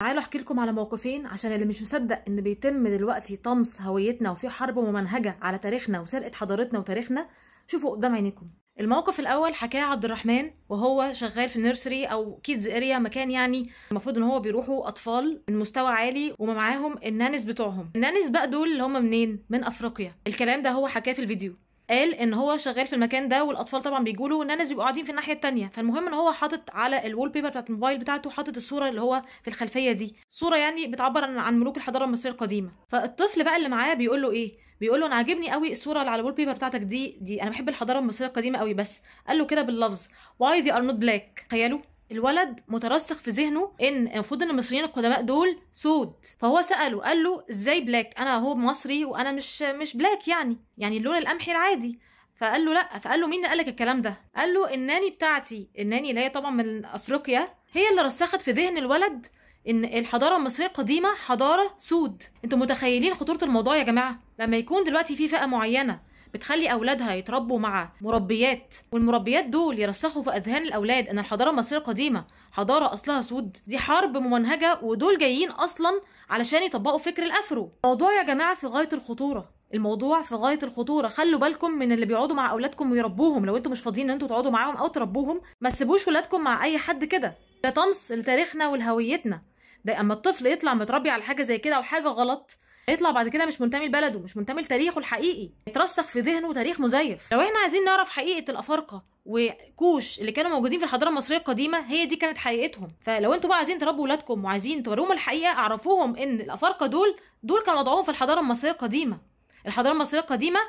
تعالوا احكي لكم على موقفين عشان اللي مش مصدق ان بيتم دلوقتي طمس هويتنا وفي حرب ممنهجه على تاريخنا وسرقه حضارتنا وتاريخنا. شوفوا قدام عينيكم. الموقف الاول حكاه عبد الرحمن وهو شغال في نيرسري او كيدز اريا، مكان يعني المفروض ان هو بيروحوا اطفال من مستوى عالي وما معاهم النانس بتوعهم. النانس بقى دول اللي هم منين؟ من افريقيا. الكلام ده هو حكاه في الفيديو. قال ان هو شغال في المكان ده والاطفال طبعا بيجوا له والناس بيبقوا قاعدين في الناحيه الثانيه، فالمهم ان هو حاطط على الوول بيبر بتاعت الموبايل بتاعته حاطط الصوره اللي هو في الخلفيه دي، صوره يعني بتعبر عن ملوك الحضاره المصريه القديمه. فالطفل بقى اللي معاه بيقول له ايه؟ بيقول له انا عاجبني قوي الصوره اللي على الوول بيبر بتاعتك دي انا بحب الحضاره المصريه القديمه قوي، بس قال له كده باللفظ why they are not black. تخيلوا الولد مترسخ في ذهنه ان المفروض ان المصريين القدماء دول سود، فهو ساله قال له ازاي بلاك؟ انا هو مصري وانا مش بلاك، يعني اللون القمحي العادي. فقال له لا. فقال له مين اللي قالك الكلام ده؟ قال له الناني بتاعتي، الناني اللي هي طبعا من افريقيا، هي اللي رسخت في ذهن الولد ان الحضاره المصريه القديمه حضاره سود. انتوا متخيلين خطوره الموضوع يا جماعه؟ لما يكون دلوقتي في فئه معينه بتخلي اولادها يتربوا مع مربيات، والمربيات دول يرسخوا في اذهان الاولاد ان الحضاره المصريه القديمه حضاره اصلها سود، دي حرب ممنهجه، ودول جايين اصلا علشان يطبقوا فكر الافرو. الموضوع يا جماعه في غايه الخطوره، الموضوع في غايه الخطوره. خلوا بالكم من اللي بيقعدوا مع اولادكم ويربوهم. لو انتوا مش فاضيين ان انتوا تقعدوا معاهم او تربوهم، ما تسيبوش ولادكم مع اي حد كده. ده طمس لتاريخنا ولهويتنا. ده اما الطفل يطلع متربي على حاجه زي كده او حاجه غلط، يطلع بعد كده مش منتمي لبلده، مش منتمي لتاريخه الحقيقي، يترسخ في ذهنه تاريخ مزيف. لو احنا عايزين نعرف حقيقه الافارقه وكوش اللي كانوا موجودين في الحضاره المصريه القديمه، هي دي كانت حقيقتهم. فلو انتوا بقى عايزين تربوا ولادكم وعايزين توروهم الحقيقه، اعرفوهم ان الافارقه دول كانوا وضعهم في الحضاره المصريه القديمه، الحضاره المصريه القديمه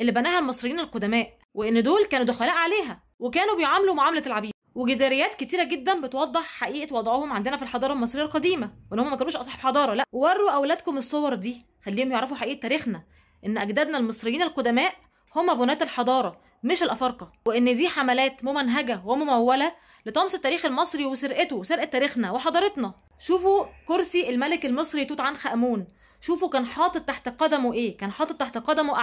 اللي بناها المصريين القدماء، وان دول كانوا دخلاء عليها وكانوا بيعاملوا معامله العبيد. وجداريات كتيره جدا بتوضح حقيقه وضعهم عندنا في الحضاره المصريه القديمه، وان هم ما كانوش اصحاب حضاره. لا، وروا اولادكم الصور دي، خليهم يعرفوا حقيقه تاريخنا، ان اجدادنا المصريين القدماء هم بناة الحضاره مش الافارقه، وان دي حملات ممنهجه ومموله لطمس التاريخ المصري وسرقته وسرقه تاريخنا وحضارتنا. شوفوا كرسي الملك المصري توت عنخ امون، شوفوا كان حاطط تحت قدمه ايه؟ كان حاطط تحت قدمه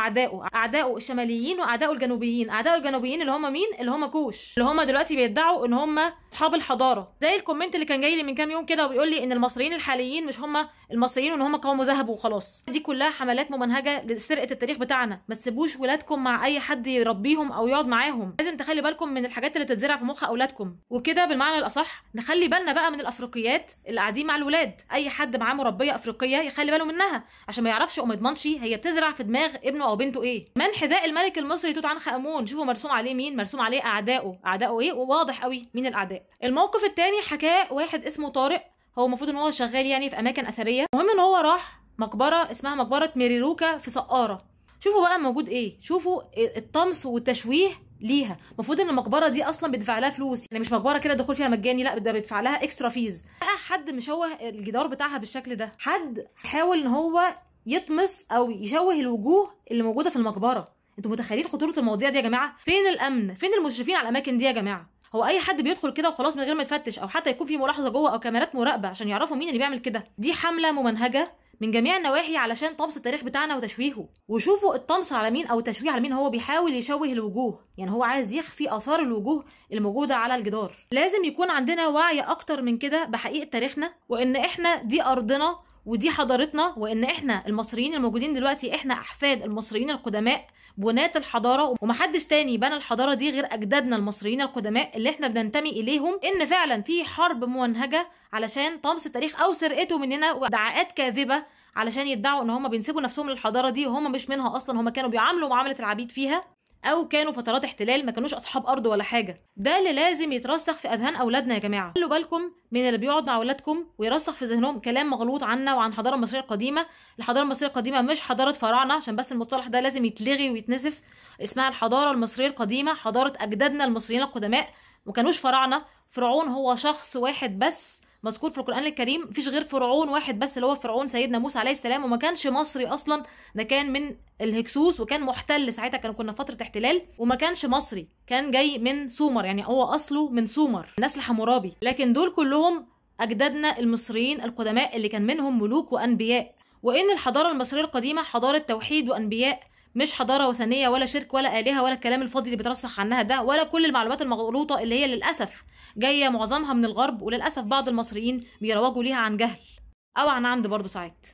اعدائه الشماليين واعدائه الجنوبيين. اعدائه الجنوبيين اللي هم مين؟ اللي هم كوش، اللي هم دلوقتي بيدعوا ان هم اصحاب الحضاره. زي الكومنت اللي كان جاي لي من كام يوم كده وبيقول لي ان المصريين الحاليين مش هم المصريين وان هم قوم ذهب وخلاص. دي كلها حملات ممنهجه لسرقه التاريخ بتاعنا. ما تسيبوش ولادكم مع اي حد يربيهم او يقعد معاهم. لازم تخلي بالكم من الحاجات اللي بتتزرع في مخ اولادكم، وكده بالمعنى الاصح نخلي بالنا بقى من الافريقيات اللي قاعدين مع الولاد. اي حد معاه مربيه افريقيه يخلي باله منها عشان ما يعرفش وما يضمنش هي بتزرع في دماغ ابنه او بنته ايه. من حذاء الملك المصري توت عنخ امون، شوفوا مرسوم عليه مين؟ مرسوم عليه اعدائه ايه، وواضح قوي مين الاعداء. الموقف الثاني حكاه واحد اسمه طارق، هو المفروض ان هو شغال يعني في اماكن اثريه. المهم ان هو راح مقبره اسمها مقبره ميريروكا في سقاره. شوفوا بقى موجود ايه، شوفوا الطمس والتشويه ليها. المفروض ان المقبره دي اصلا بيدفع لها فلوس، يعني مش مقبره كده دخول فيها مجاني، لا ده بيدفع لها اكسترا فيز. بقى حد مشوه الجدار بتاعها بالشكل ده، حد حاول ان هو يطمس او يشوه الوجوه اللي موجوده في المقبره. انتوا متخيلين خطوره المواضيع دي يا جماعه؟ فين الامن؟ فين المشرفين على الاماكن دي يا جماعه؟ هو اي حد بيدخل كده وخلاص من غير ما يفتش او حتى يكون في ملاحظه جوه او كاميرات مراقبه عشان يعرفوا مين اللي بيعمل كده؟ دي حمله ممنهجه من جميع النواحي علشان طمس التاريخ بتاعنا وتشويهه. وشوفوا الطمس على مين او التشويه على مين، هو بيحاول يشوه الوجوه، يعني هو عايز يخفي اثار الوجوه اللي موجوده على الجدار. لازم يكون عندنا وعي اكتر من كده بحقيقه تاريخنا، وان احنا دي ارضنا ودي حضارتنا، وان احنا المصريين الموجودين دلوقتي احنا احفاد المصريين القدماء بناة الحضاره، ومحدش تاني بنى الحضاره دي غير اجدادنا المصريين القدماء اللي احنا بننتمي اليهم. ان فعلا في حرب ممنهجه علشان طمس التاريخ او سرقته مننا، ودعاءات كاذبه علشان يدعوا ان هم بينسبوا نفسهم للحضاره دي وهم مش منها اصلا، هم كانوا بيعاملوا معامله العبيد فيها، او كانوا فترات احتلال، ما كانوش اصحاب ارض ولا حاجه. ده اللي لازم يترسخ في اذهان اولادنا يا جماعه. خلوا بالكم من اللي بيقعد مع اولادكم ويرسخ في ذهنهم كلام مغلوط عنا وعن الحضاره المصريه القديمه. الحضاره المصريه القديمه مش حضاره فراعنه، عشان بس المصطلح ده لازم يتلغي ويتنسف. اسمها الحضاره المصريه القديمه، حضاره اجدادنا المصريين القدماء، ما كانوش فراعنه. فرعون هو شخص واحد بس مذكور في القرآن الكريم، مفيش غير فرعون واحد بس اللي هو فرعون سيدنا موسى عليه السلام، وما كانش مصري اصلا، ده كان من الهكسوس وكان محتل ساعتها، كنا في فتره احتلال، وما كانش مصري، كان جاي من سومر، يعني هو اصله من سومر نسل حمورابي. لكن دول كلهم اجدادنا المصريين القدماء اللي كان منهم ملوك وانبياء، وان الحضاره المصريه القديمه حضاره توحيد وانبياء مش حضاره وثنيه ولا شرك ولا الهه ولا الكلام الفاضي اللي بيترسخ عنها ده، ولا كل المعلومات المغلوطه اللي هي للاسف جايه معظمها من الغرب، وللاسف بعض المصريين بيروجوا ليها عن جهل او عن عمد برضه ساعات.